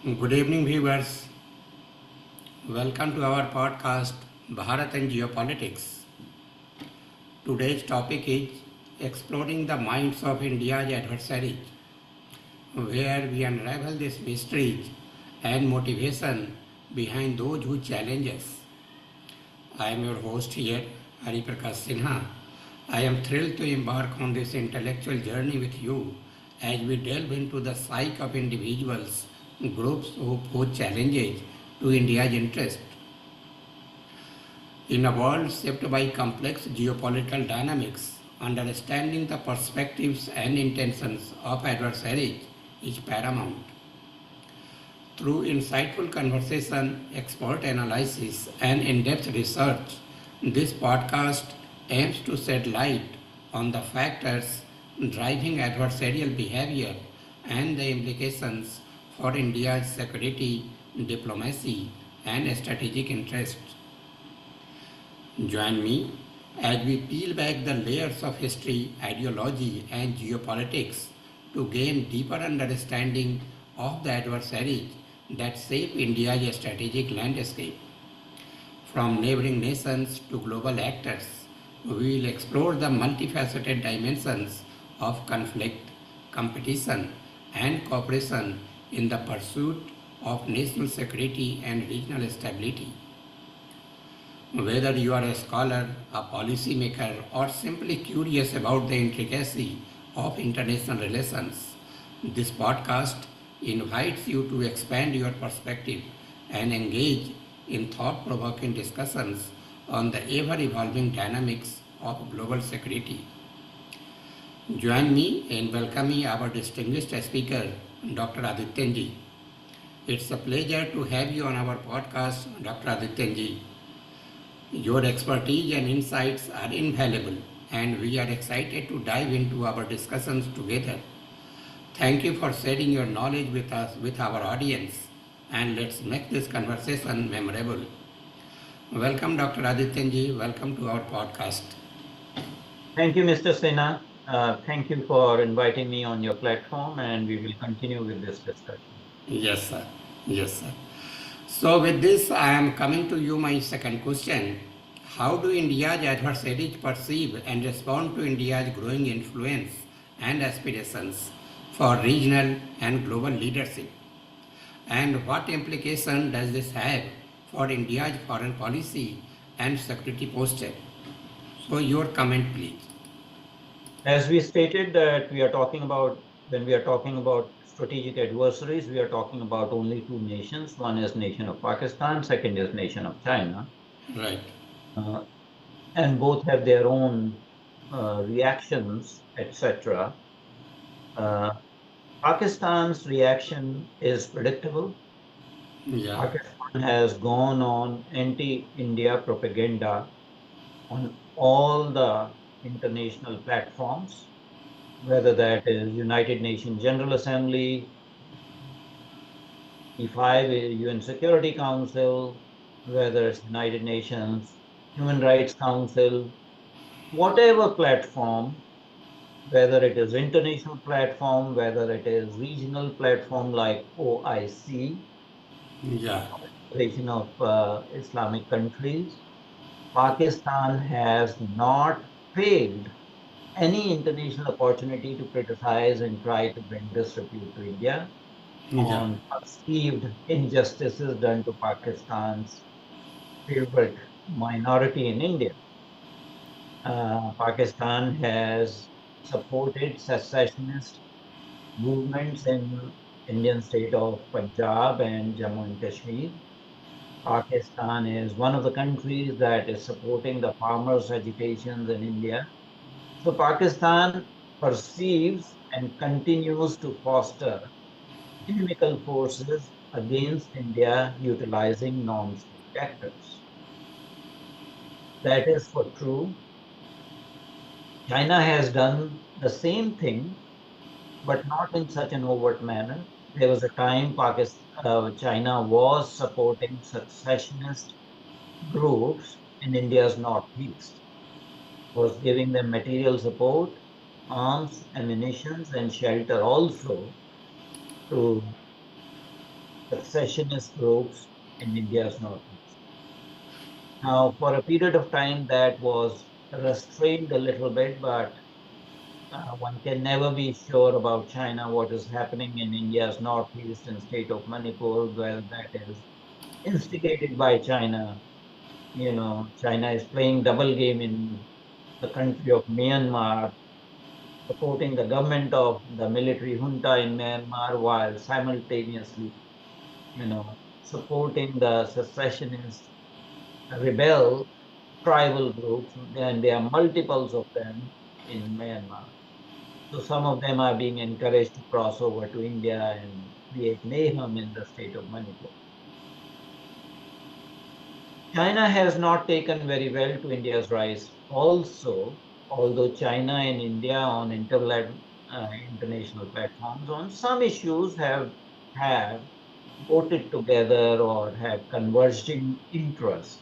Good evening, viewers. Welcome to our podcast, Bharat and Geopolitics. Today's topic is exploring the minds of India's adversaries, where we unravel these mysteries and motivation behind those who challenge us. I am your host here, Hari Prakash Sinha. I am thrilled to embark on this intellectual journey with you as we delve into the psyche of individuals, groups who pose challenges to India's interest. In a world shaped by complex geopolitical dynamics, understanding the perspectives and intentions of adversaries is paramount. Through insightful conversation, expert analysis, and in depth research, this podcast aims to shed light on the factors driving adversarial behavior and the implications for India's security, diplomacy, and strategic interests. Join me as we peel back the layers of history, ideology, and geopolitics to gain deeper understanding of the adversaries that shape India's strategic landscape. From neighboring nations to global actors, we will explore the multifaceted dimensions of conflict, competition, and cooperation in the pursuit of national security and regional stability. Whether you are a scholar, a policymaker, or simply curious about the intricacy of international relations, this podcast invites you to expand your perspective and engage in thought provoking discussions on the ever evolving dynamics of global security. Join me in welcoming our distinguished speaker, Dr. Adityanjee. It's a pleasure to have you on our podcast, Dr. Adityanjee. Your expertise and insights are invaluable, and we are excited to dive into our discussions together. Thank you for sharing your knowledge with us, with our audience, and let's make this conversation memorable. Welcome, Dr. Adityanjee. Welcome to our podcast. Thank you, Mr. Sinha. Thank you for inviting me on your platform, and we will continue with this discussion. Yes, sir. Yes, sir. So, with this, I am coming to you my second question. How do India's adversaries perceive and respond to India's growing influence and aspirations for regional and global leadership? And what implication does this have for India's foreign policy and security posture? So, your comment, please. As we stated that we are talking about, when we are talking about strategic adversaries, we are talking about only two nations. One is nation of Pakistan, second is nation of China. Right. Uh, and both have their own reactions, etc. Uh, Pakistan's reaction is predictable. Yeah. Pakistan has gone on anti-India propaganda on all the international platforms, whether that is United Nations General Assembly, E5, UN Security Council, whether it's United Nations Human Rights Council, whatever platform, whether it is international platform, whether it is regional platform like OIC, Yeah. Organization of Islamic Countries, Pakistan has not failed any international opportunity to criticize and try to bring disrepute to India Yeah. on perceived injustices done to Pakistan's favorite minority in India. Pakistan has supported secessionist movements in Indian state of Punjab and Jammu and Kashmir. Pakistan is one of the countries that is supporting the farmers' agitations in India. So Pakistan perceives and continues to foster inimical forces against India utilizing non-state actors. That is for true. China has done the same thing, but not in such an overt manner. There was a time China was supporting secessionist groups in India's northeast, was giving them material support, arms, ammunition, and shelter also to secessionist groups in India's northeast. Now, for a period of time, that was restrained a little bit, but one can never be sure about China, what is happening in India's northeastern state of Manipur, whether that is instigated by China. China is playing double game in the country of Myanmar, supporting the government of the military junta in Myanmar while simultaneously, supporting the secessionist rebel tribal groups, and there are multiples of them in Myanmar. So some of them are being encouraged to cross over to India and create mayhem in the state of Manipur. China has not taken very well to India's rise. Also, although China and India on international platforms on some issues have voted together or have converging interests,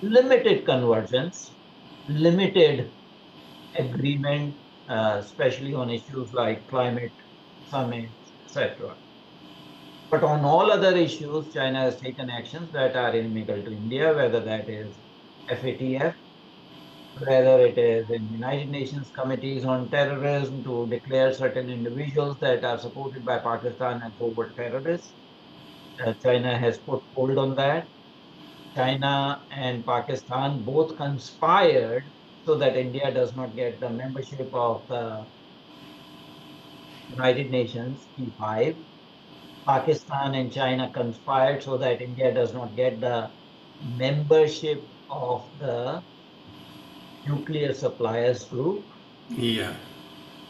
limited convergence, limited agreement, especially on issues like climate summits, etc. But on all other issues, China has taken actions that are inimical to India, whether that is FATF, whether it is in United Nations committees on terrorism to declare certain individuals that are supported by Pakistan as overt terrorists. China has put hold on that. China and Pakistan both conspired so that India does not get the membership of the United Nations P5. Pakistan and China conspired so that India does not get the membership of the nuclear suppliers group. Yeah.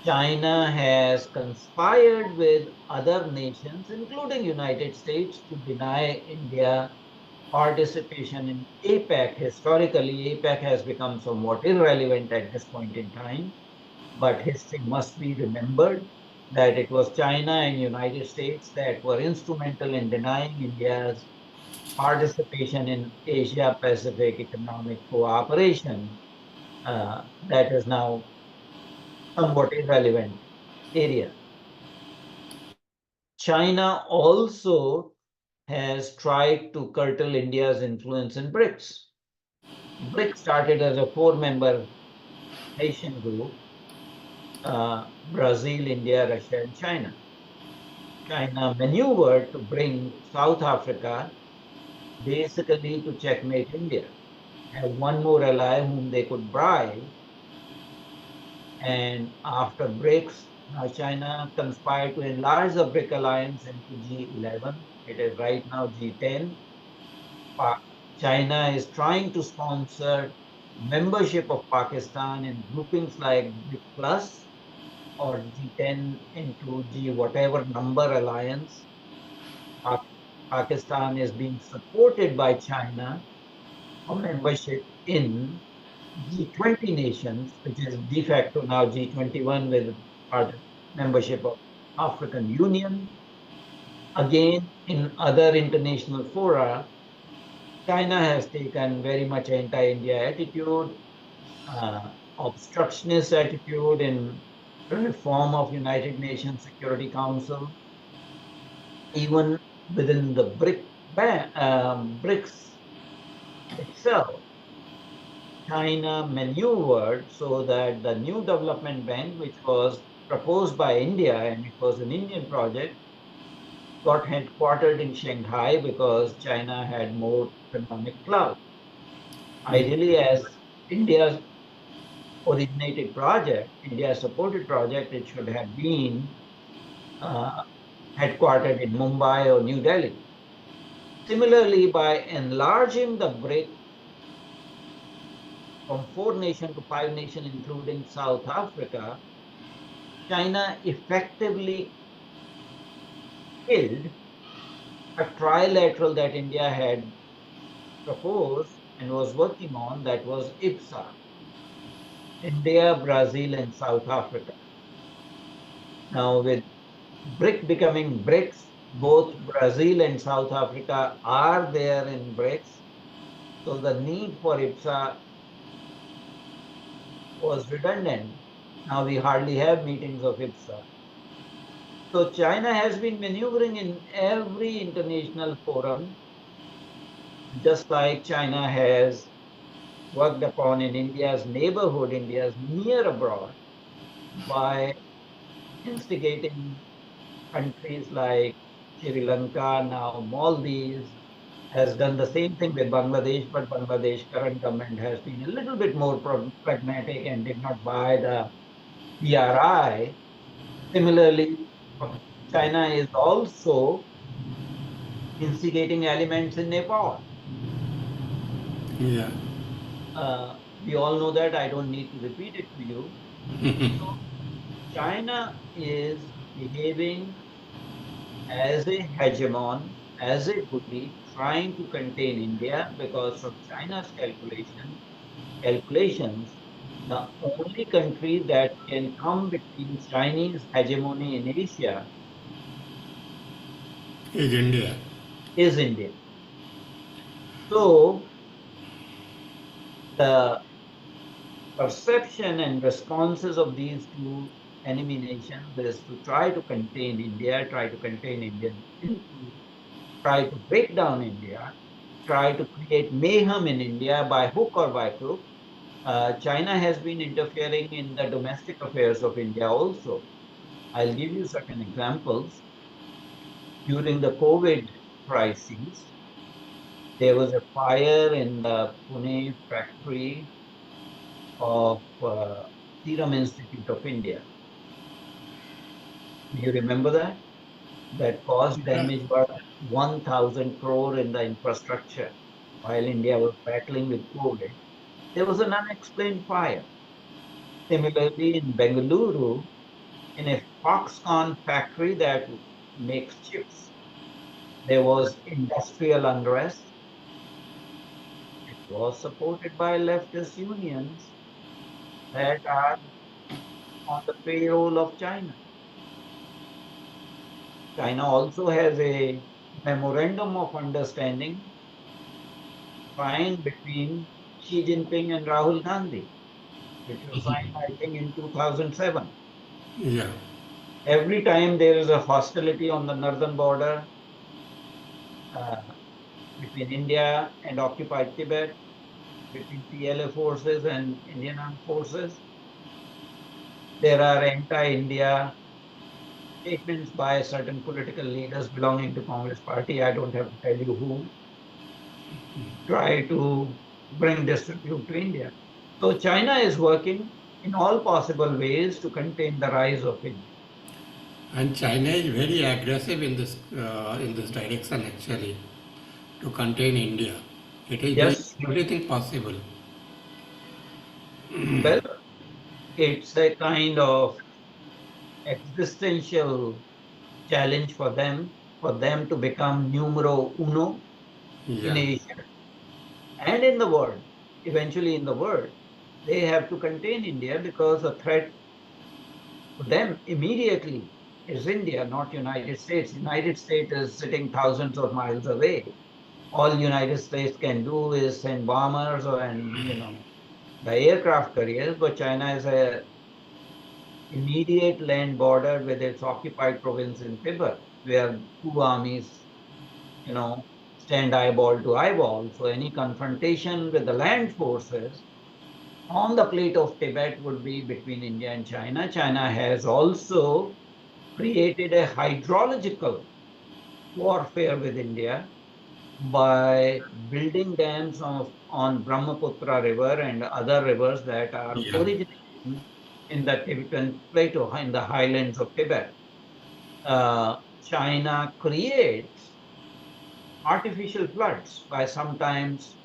China has conspired with other nations, including United States, to deny India participation in APEC. Historically, APEC has become somewhat irrelevant at this point in time, but history must be remembered that it was China and United States that were instrumental in denying India's participation in Asia Pacific Economic Cooperation, that is now somewhat irrelevant area. China also has tried to curtail India's influence in BRICS. BRICS started as a four-member nation group, Brazil, India, Russia, and China. China maneuvered to bring South Africa basically to checkmate India, have one more ally whom they could bribe. And after BRICS, now China conspired to enlarge the BRIC alliance into G11. It is right now G10. China is trying to sponsor membership of Pakistan in groupings like BRIC Plus or G10 into G whatever number alliance. Pakistan is being supported by China for membership in G20 nations, which is de facto now G21 with membership of African Union. Again, in other international fora, China has taken very much anti-India attitude, obstructionist attitude in reform of United Nations Security Council, even within the BRICS itself. China maneuvered so that the new development bank, which was proposed by India and it was an Indian project, got headquartered in Shanghai because China had more economic clout. Ideally, as India's originated project, India supported project, it should have been uh, headquartered in Mumbai or New Delhi. Similarly, by enlarging the BRIC from four nations to five nations, including South Africa, China effectively killed a trilateral that India had proposed and was working on, that was IPSA, India, Brazil, and South Africa. Now, with BRIC becoming BRICS, both Brazil and South Africa are there in BRICS. So the need for IPSA was redundant. Now we hardly have meetings of IPSA. So China has been maneuvering in every international forum, just like China has worked upon in India's neighborhood, India's near abroad, by instigating countries like Sri Lanka, now Maldives, has done the same thing with Bangladesh, but Bangladesh current government has been a little bit more pragmatic and did not buy the BRI. Similarly, China is also instigating elements in Nepal. Yeah. We all know that. I don't need to repeat it to you. So China is behaving as a hegemon, as a bully, trying to contain India because from China's calculations, the only country that can come between Chinese hegemony in Asia Is India. is India. So the perception and responses of these two enemy nations is to try to contain India, try to contain Indian influence, try to break down India, try to create mayhem in India by hook or by crook. China has been interfering in the domestic affairs of India also. I'll give you certain examples. During the COVID crisis, there was a fire in the Pune factory of Serum Institute of India. Do you remember that? That caused Yeah. damage worth 1,000 crore in the infrastructure while India was battling with COVID. There was an unexplained fire. Similarly, in Bengaluru, in a Foxconn factory that makes chips, there was industrial unrest. It was supported by leftist unions that are on the payroll of China. China also has a memorandum of understanding signed between Xi Jinping and Rahul Gandhi, which was signed, I think, in 2007. Yeah. Every time there is a hostility on the northern border uh, between India and occupied Tibet, between PLA forces and Indian armed forces, there are anti-India statements by certain political leaders belonging to Congress party. I don't have to tell you who try to bring disrepute to India. So China is working in all possible ways to contain the rise of India. And China is very aggressive in this direction actually to contain India. It is doing Yes, everything possible. well, it's a kind of existential challenge for them to become numero uno in Yeah. Asia and in the world, eventually in the world. They have to contain India because the threat to them immediately is India, not United States. United States is sitting thousands of miles away. All United States can do is send bombers and the aircraft carriers, but China is a immediate land border with its occupied province in Tibet, where two armies, you know, stand eyeball to eyeball. So any confrontation with the land forces on the plate of Tibet would be between India and China. China has also created a hydrological warfare with India by building dams on Brahmaputra River and other rivers that are Yeah. originating in the Tibetan plateau, in the highlands of Tibet. China creates artificial floods by sometimes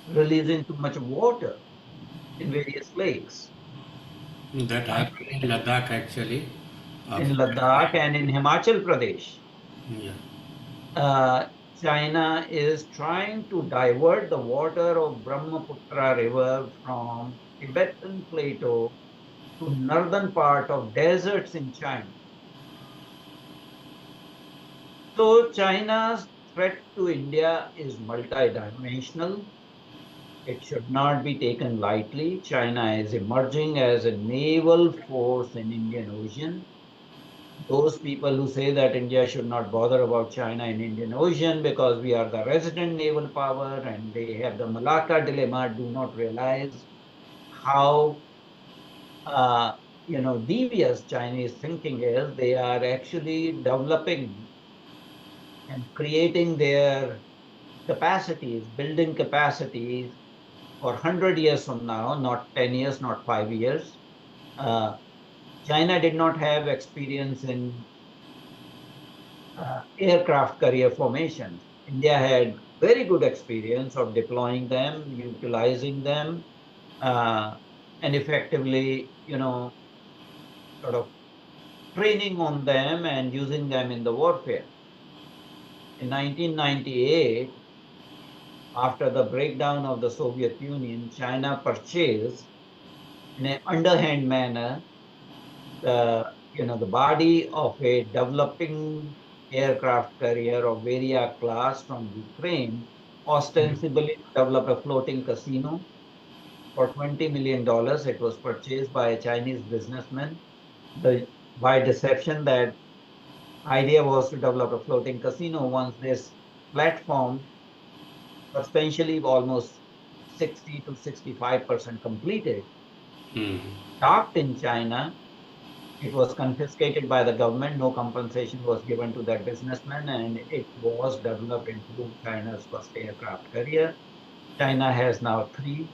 releasing too much water in various lakes. That happened in Ladakh actually. A In few years Ladakh back. and in Himachal Pradesh. Yeah. Uh, China is trying to divert the water of Brahmaputra River from Tibetan plateau to northern part of deserts in China. So China's threat to India is multidimensional. It should not be taken lightly. China is emerging as a naval force in Indian Ocean. those people who say that India should not bother about China in Indian Ocean because we are the resident naval power and they have the Malacca dilemma do not realize how uh, devious Chinese thinking is. They are actually developing and creating their capacities, building capacities for 100 years from now, not 10 years, not 5 years. Uh, China did not have experience in aircraft carrier formations. India had very good experience of deploying them, utilizing them, uh, and effectively, sort of training on them and using them in the warfare. In 1998, after the breakdown of the Soviet Union, China purchased in an underhand manner the body of a developing aircraft carrier of Varia class from Ukraine, ostensibly to develop a floating casino for $20 million. It was purchased by a Chinese businessman. By deception, that idea was to develop a floating casino. Once this platform, substantially almost 60 to 65% completed, Hmm. docked in China. It was confiscated by the government. No compensation was given to that businessman, and it was developed into China's first aircraft carrier. China has now three,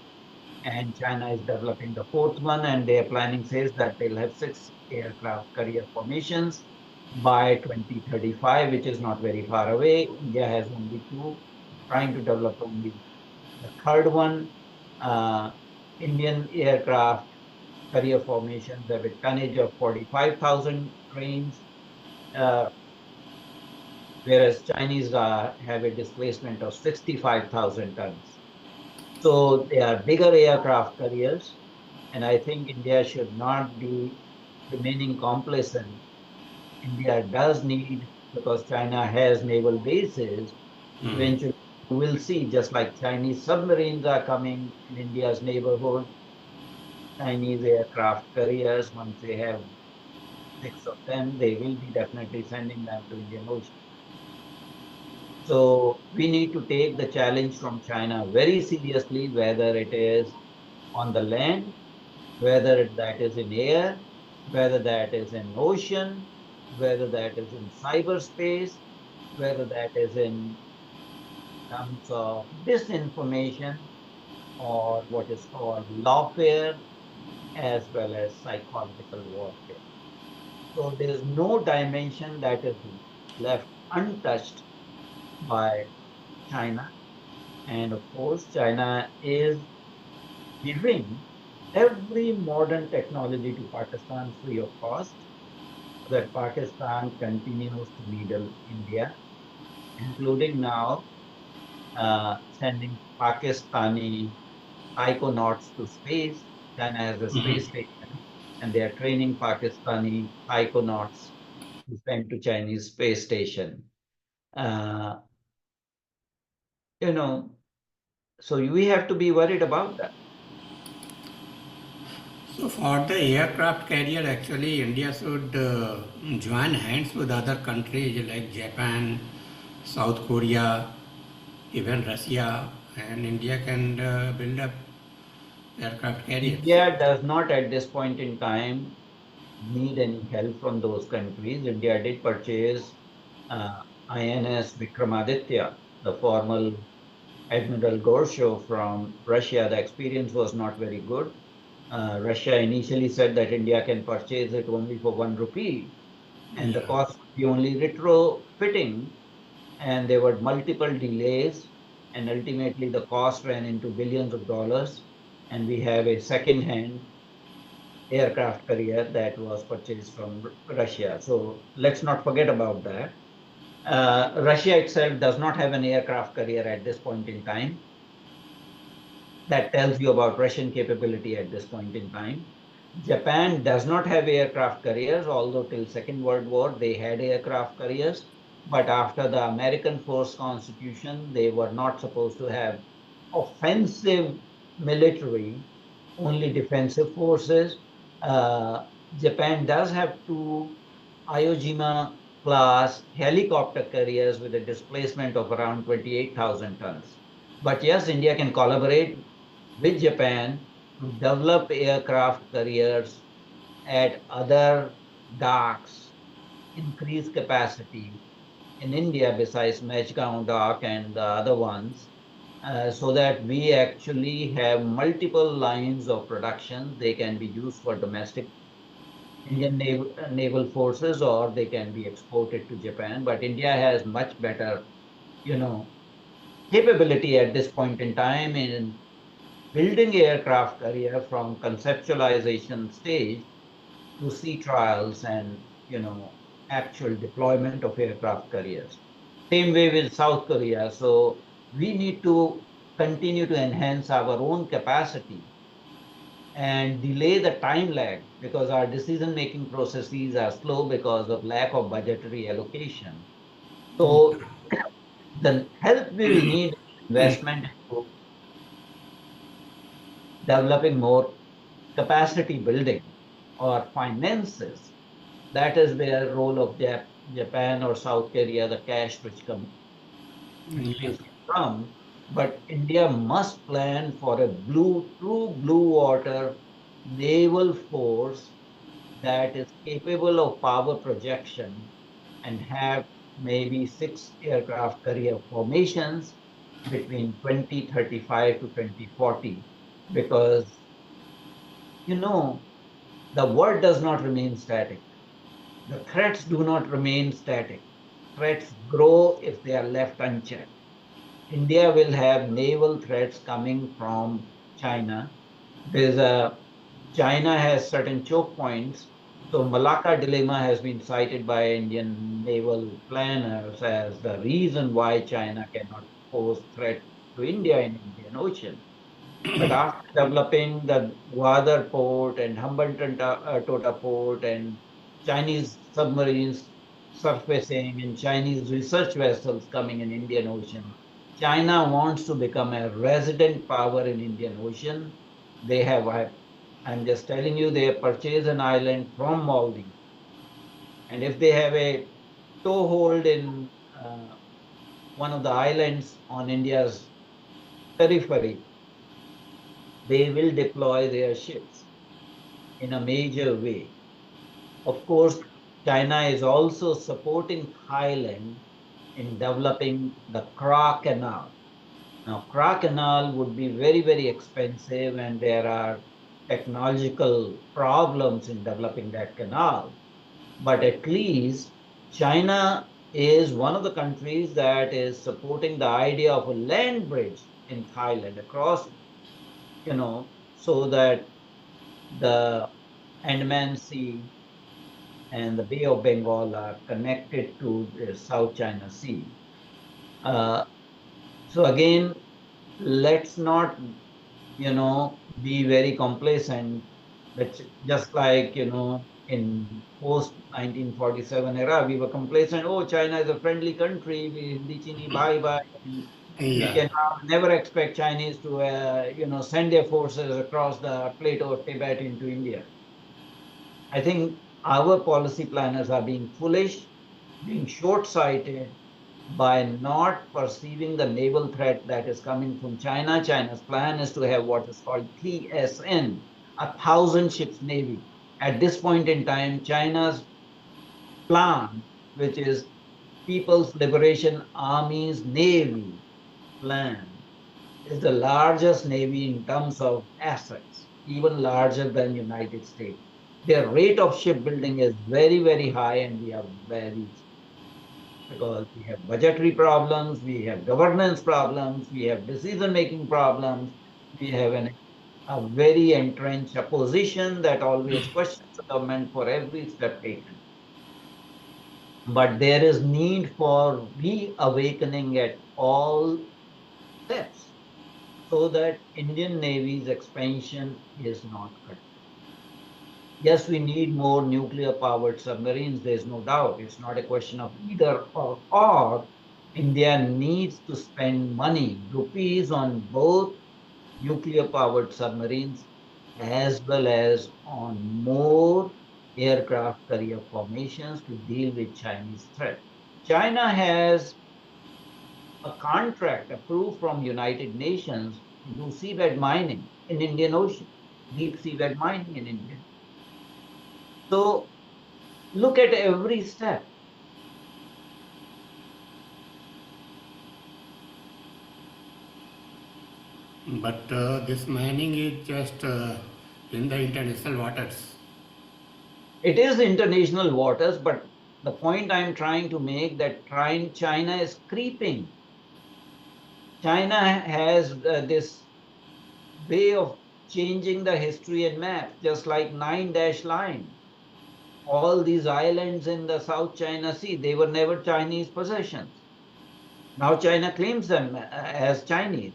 and China is developing the fourth one, and their planning says that they'll have six aircraft carrier formations by 2035, which is not very far away. India has only two, trying to develop only the third one. Uh, Indian aircraft carrier formations have a tonnage of 45,000 trains, uh, whereas Chinese have a displacement of 65,000 tons. So they are bigger aircraft carriers, and I think India should not be remaining complacent. India does need, because China has naval bases, Hmm. eventually you will see, just like Chinese submarines are coming in India's neighborhood, Chinese aircraft carriers, once they have six of them, they will be definitely sending them to Indian Ocean. So we need to take the challenge from China very seriously, whether it is on the land, whether that is in air, whether that is in ocean, whether that is in cyberspace, whether that is in terms of disinformation or what is called lawfare, as well as psychological warfare. So there is no dimension that is left untouched by China. And of course, China is giving every modern technology to Pakistan free of cost, so that Pakistan continues to needle India, including now sending Pakistani iconauts to space. China has a Hmm. space station, and they are training Pakistani iconauts to send to Chinese space station. Uh, you know, so we have to be worried about that. So for the aircraft carrier, actually, India should join hands with other countries like Japan, South Korea, even Russia, and India can build up aircraft carriers. India does not at this point in time need any help from those countries. India did purchase uh, INS Vikramaditya, the former Admiral Gorsho from Russia. The experience was not very good. Russia initially said that India can purchase it only for 1 rupee, and the Yeah. cost would be only retrofitting, and there were multiple delays, and ultimately the cost ran into billions of dollars, and we have a second-hand aircraft carrier that was purchased from Russia. So let's not forget about that. Russia itself does not have an aircraft carrier at this point in time. That tells you about Russian capability at this point in time. Japan does not have aircraft carriers, although till Second World War they had aircraft carriers. But after the American Force Constitution, they were not supposed to have offensive military, only defensive forces. Uh, Japan does have two Iwo class helicopter carriers with a displacement of around 28,000 tons. But yes, India can collaborate with Japan to develop aircraft carriers at other docks, increase capacity in India besides Machgaon dock and the other ones, so that we actually have multiple lines of production. They can be used for domestic Indian naval forces, or they can be exported to Japan. But India has much better, you know, capability at this point in time in building aircraft carrier from conceptualization stage to sea trials and actual deployment of aircraft carriers. Same way with South Korea. So we need to continue to enhance our own capacity and delay the time lag because our decision making processes are slow because of lack of budgetary allocation. So the help we will need investment into developing more capacity building or finances. That is where role of Japan or South Korea, the cash rich Yeah. countries can come. But India must plan for a true blue water naval force that is capable of power projection and have maybe six aircraft carrier formations between 2035 to 2040 because you know the world does not remain static. The threats do not remain static. Threats grow if they are left unchecked. India will have naval threats coming from China. There's a China has certain choke points. So Malacca dilemma has been cited by Indian naval planners as the reason why China cannot pose threat to India in Indian Ocean. But after developing the Gwadar port and Hambantota Tota port and Chinese submarines surfacing and Chinese research vessels coming in Indian Ocean, China wants to become a resident power in Indian Ocean. They have, I'm just telling you, they have purchased an island from Maldives. And if they have a toehold in one of the islands on India's periphery, they will deploy their ships in a major way. Of course, China is also supporting Thailand in developing the Kra Canal. Now, Kra Canal would be very, very expensive, and there are technological problems in developing that canal. But at least China is one of the countries that is supporting the idea of a land bridge in Thailand across, so that the Andaman Sea and the Bay of Bengal are connected to the South China Sea. Uh, so again, let's not, be very complacent. Which just like in post 1947 era, we were complacent. Oh, China is a friendly country. We Hindi Chini bye bye. And we Yeah. can never expect Chinese to, send their forces across the plateau of Tibet into India. I think our policy planners are being foolish, being short sighted by not perceiving the naval threat that is coming from China. China's plan is to have what is called TSN, a thousand ships navy. At this point in time, China's plan, which is People's Liberation Army's Navy plan, is the largest navy in terms of assets, even larger than United States. Their rate of shipbuilding is very, very high, and we are very because we have budgetary problems, we have governance problems, we have decision-making problems, we have a very entrenched opposition that always questions the government for every step taken. But there is need for reawakening at all steps so that Indian Navy's expansion is not cut. Yes, we need more nuclear powered submarines, there's no doubt. It's not a question of either or. India needs to spend money, rupees, on both nuclear powered submarines as well as on more aircraft carrier formations to deal with Chinese threat. China has a contract approved from United Nations to do seabed mining in Indian Ocean, deep seabed mining in India. So look at every step. But this mining is just in the international waters. It is international waters, but the point I'm trying to make that China is creeping. China has this way of changing the history and map, just like nine dash line. All these islands in the South China Sea, they were never Chinese possessions. Now China claims them as Chinese.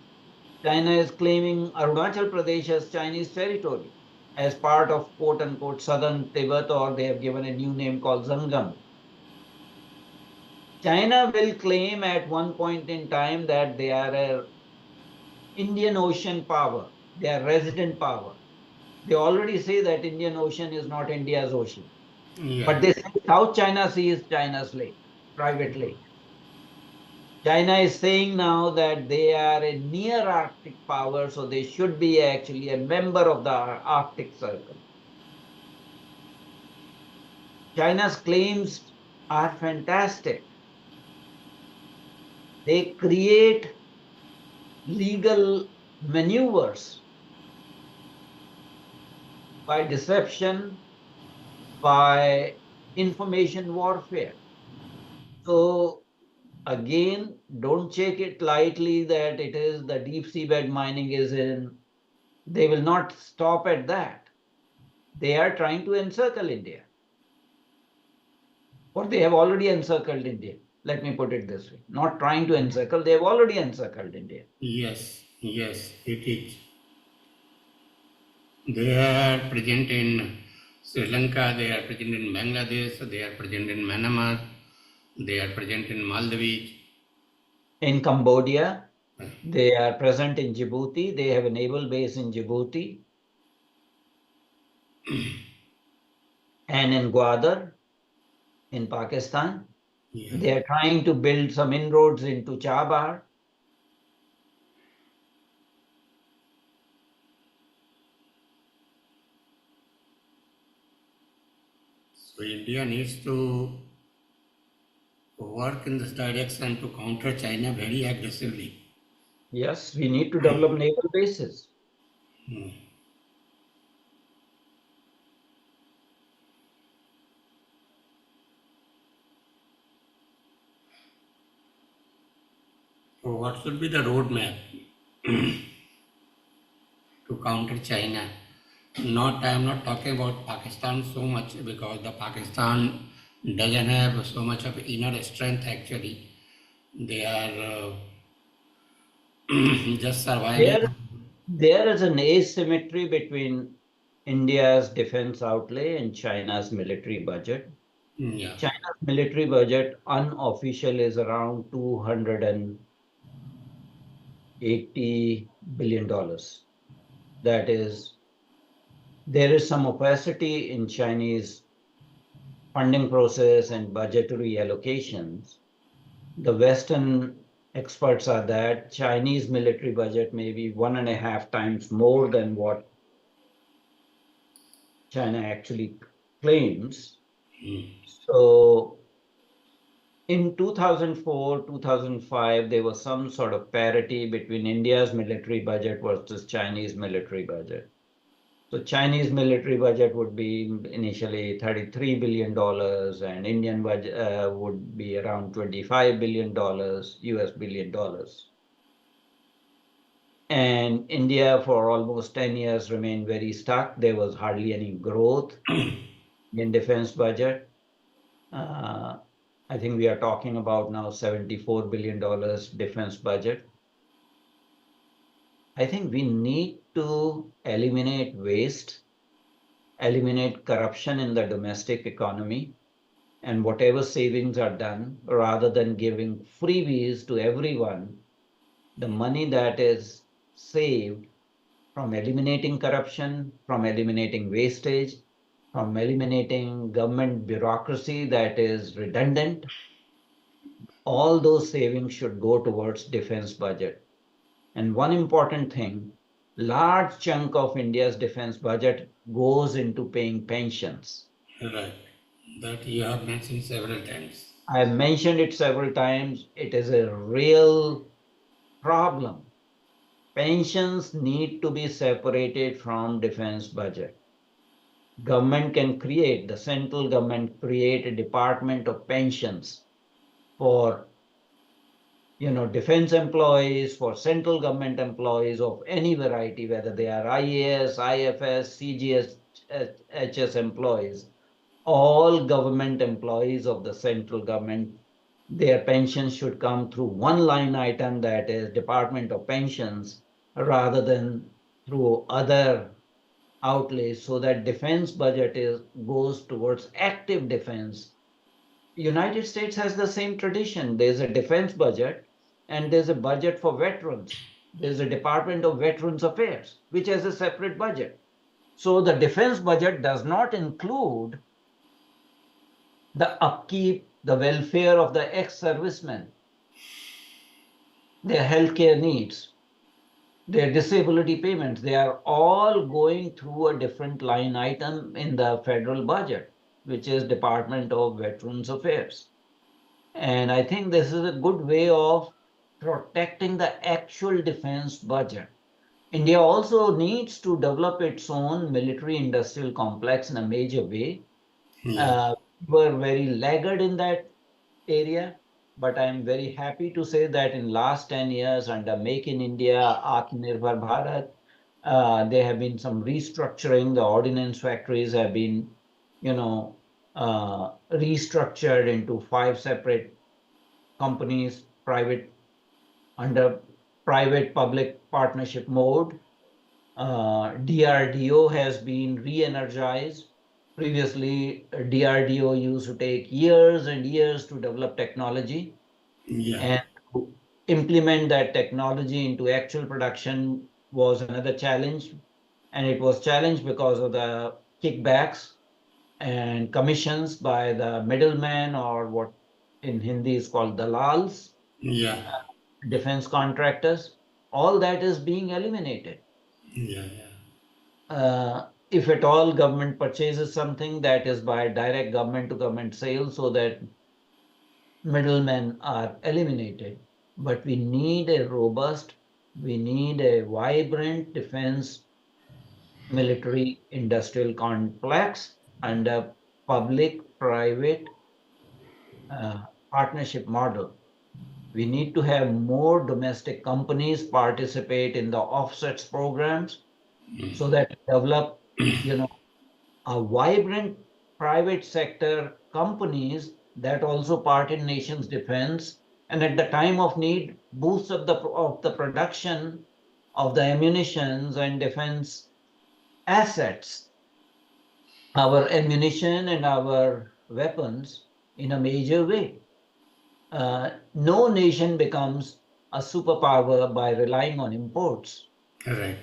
China is claiming Arunachal Pradesh as Chinese territory as part of quote unquote southern Tibet, or they have given a new name called Zangam. China will claim at one point in time that they are a Indian Ocean power. They are resident power. They already say that Indian Ocean is not India's ocean. Yeah. But they say South China Sea is China's lake, private lake. China is saying now that they are a near Arctic power, so they should be actually a member of the Arctic Circle. China's claims are fantastic. They create legal maneuvers by deception, by information warfare. So again, don't take it lightly that it is the deep seabed mining is in. They will not stop at that. They are trying to encircle India, or they have already encircled India. Let me put it this way: not trying to encircle, they have already encircled India. Yes, yes, it is. They are present in Sri Lanka, they are present in Bangladesh, they are present in Myanmar, they are present in Maldives. In Cambodia, they are present in Djibouti. They have a naval base in Djibouti and in Gwadar in Pakistan. Yeah. They are trying to build some inroads into Chabar. So India needs to work in this direction to counter China very aggressively. Yes, we need to develop naval bases. Hmm. So what should be the roadmap to counter China? Not, I am not talking about Pakistan so much because the Pakistan doesn't have so much of inner strength actually. They are just surviving. There, there is an asymmetry between India's defense outlay and China's military budget. Yeah. China's military budget unofficial is around $280 billion. That is, there is some opacity in Chinese funding process and budgetary allocations. The Western experts are that Chinese military budget may be 1.5 times more than what China actually claims. So in 2004, 2005, there was some sort of parity between India's military budget versus Chinese military budget. So Chinese military budget would be initially $33 billion and Indian budget would be around $25 billion, US billion dollars. And India for almost 10 years remained very stuck. There was hardly any growth in defense budget. Uh, I think we are talking about now $74 billion defense budget. I think we need to eliminate waste, eliminate corruption in the domestic economy, and whatever savings are done, rather than giving freebies to everyone, the money that is saved from eliminating corruption, from eliminating wastage, from eliminating government bureaucracy that is redundant. All those savings should go towards defense budget. And one important thing, large chunk of India's defense budget goes into paying pensions. Right. That you have mentioned several times. I mentioned it several times. It is a real problem. Pensions need to be separated from defense budget. The central government create a department of pensions for defense employees, for central government employees of any variety, whether they are IAS, IFS, CGS, employees, all government employees of the central government, their pensions should come through one line item, that is Department of Pensions, rather than through other outlays, so that defense budget goes towards active defense. United States has the same tradition. There's a defense budget and there's a budget for veterans. There's a Department of Veterans Affairs, which has a separate budget. So the defense budget does not include the upkeep, the welfare of the ex-servicemen, their healthcare needs, their disability payments. They are all going through a different line item in the federal budget, which is Department of Veterans Affairs. And I think this is a good way of protecting the actual defense budget. India also needs to develop its own military industrial complex in a major way. Yeah. We were very laggard in that area, but I'm very happy to say that in last 10 years under Make in India, Atmanirbhar Bharat, there have been some restructuring. The ordnance factories have been, restructured into 5 separate companies, under private public partnership mode. DRDO has been re-energized. Previously, DRDO used to take years and years to develop technology, Yeah. and to implement that technology into actual production was another challenge. And it was challenged because of the kickbacks and commissions by the middlemen, or what in Hindi is called dalals, Yeah. defense contractors. All that is being eliminated. Yeah. Yeah. If at all government purchases something, that is by direct government to government sales, so that middlemen are eliminated. But we need a vibrant defense military industrial complex and a public private partnership model. We need to have more domestic companies participate in the offsets programs, so that develop, you know, a vibrant private sector companies that also part in nation's defense, and at the time of need boost up the production of the ammunitions and defense assets, our ammunition and our weapons, in a major way. No nation becomes a superpower by relying on imports. Right.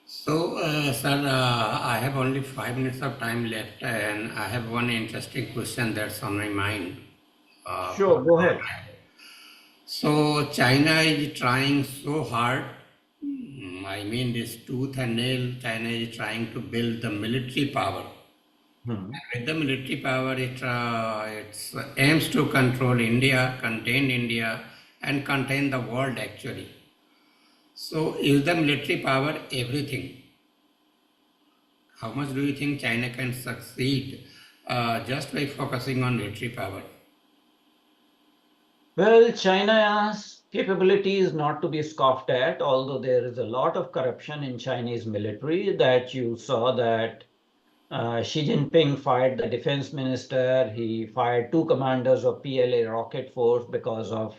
So, sir, I have only 5 minutes of time left, and I have one interesting question that's on my mind. Sure, go ahead. So, China is trying so hard. I mean, this tooth and nail, China is trying to build the military power. Hmm. With the military power, it aims to control India, contain India, and contain the world actually. So, is the military power everything? How much do you think China can succeed just by focusing on military power? Well, China's capability is not to be scoffed at, although there is a lot of corruption in Chinese military. That you saw that Xi Jinping fired the defense minister. He fired 2 commanders of PLA rocket force because of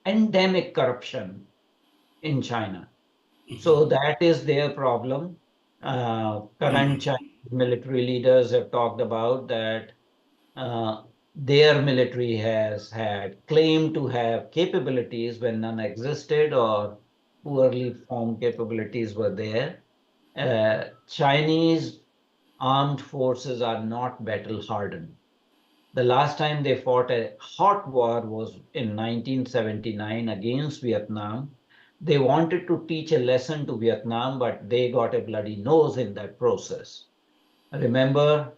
endemic corruption in China. So that is their problem. Current Chinese military leaders have talked about that their military has had claimed to have capabilities when none existed, or poorly formed capabilities were there. Chinese armed forces are not battle hardened. The last time they fought a hot war was in 1979 against Vietnam. They wanted to teach a lesson to Vietnam, but they got a bloody nose in that process. Remember,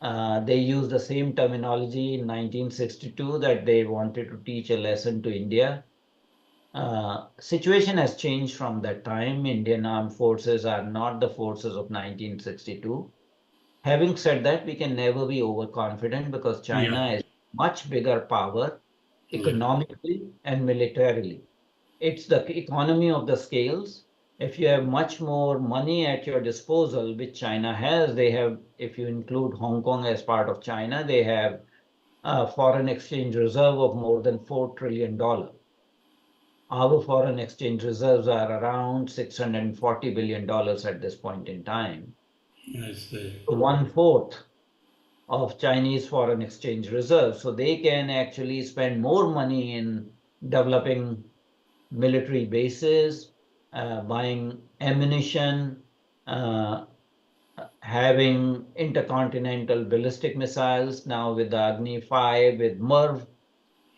they used the same terminology in 1962 that they wanted to teach a lesson to India. Situation has changed from that time. Indian armed forces are not the forces of 1962. Having said that, we can never be overconfident because Yeah. China is much bigger power Yeah. economically and militarily. It's the economy of the scales. If you have much more money at your disposal, which China has, they have, if you include Hong Kong as part of China, they have a foreign exchange reserve of more than $4 trillion. Our foreign exchange reserves are around $640 billion at this point in time. I see. One fourth of Chinese foreign exchange reserves. So they can actually spend more money in developing military bases, buying ammunition, uh, having intercontinental ballistic missiles. Now with the Agni 5, with MIRV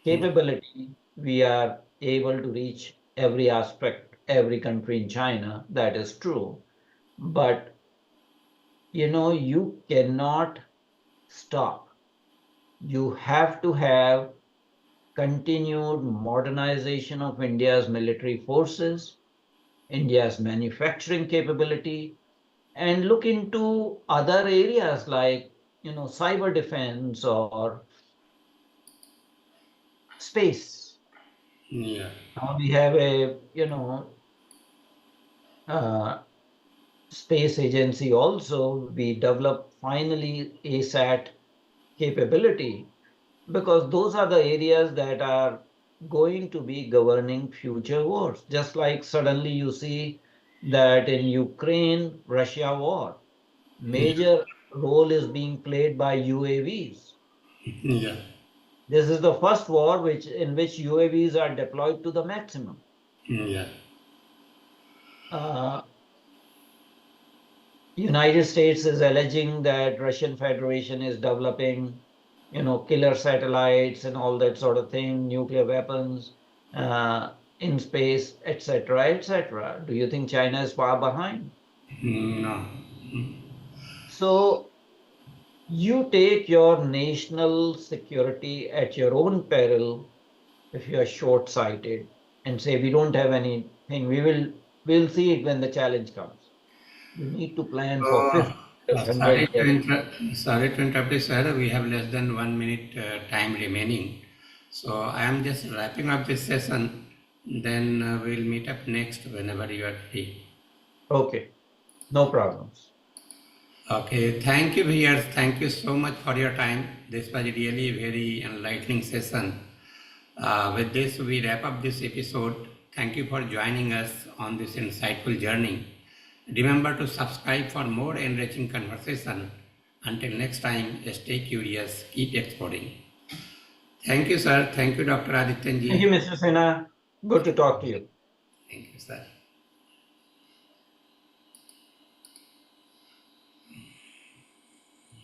capability, we are able to reach every aspect, every country in China. That is true. But you cannot stop. You have to have continued modernization of India's military forces, India's manufacturing capability, and look into other areas like cyber defense or space. Yeah. Now we have a uh, space agency also. We developed finally ASAT capability because those are the areas that are going to be governing future wars. Just like suddenly you see that in Ukraine, Russia war, Yeah. major role is being played by UAVs. Yeah. This is the first war in which UAVs are deployed to the maximum. Yeah. Uh, United States is alleging that Russian Federation is developing, killer satellites and all that sort of thing, nuclear weapons in space, etc., etc. Do you think China is far behind? No. So you take your national security at your own peril if you are short-sighted and say we don't have anything, we'll see it when the challenge comes. You need to plan for 50 years, 100 years. Sorry to interrupt you, sir. We have less than 1 minute time remaining. So I am just wrapping up this session. Then we'll meet up next whenever you are free. Okay, no problems. Okay. Thank you, viewers. Thank you so much for your time. This was really a very enlightening session. With this, we wrap up this episode. Thank you for joining us on this insightful journey. Remember to subscribe for more enriching conversation. Until next time, stay curious, keep exploring. Thank you, sir. Thank you, Dr. Thank you, Adityanjee. Mr. Sinha. Good to talk to you. Thank you, sir.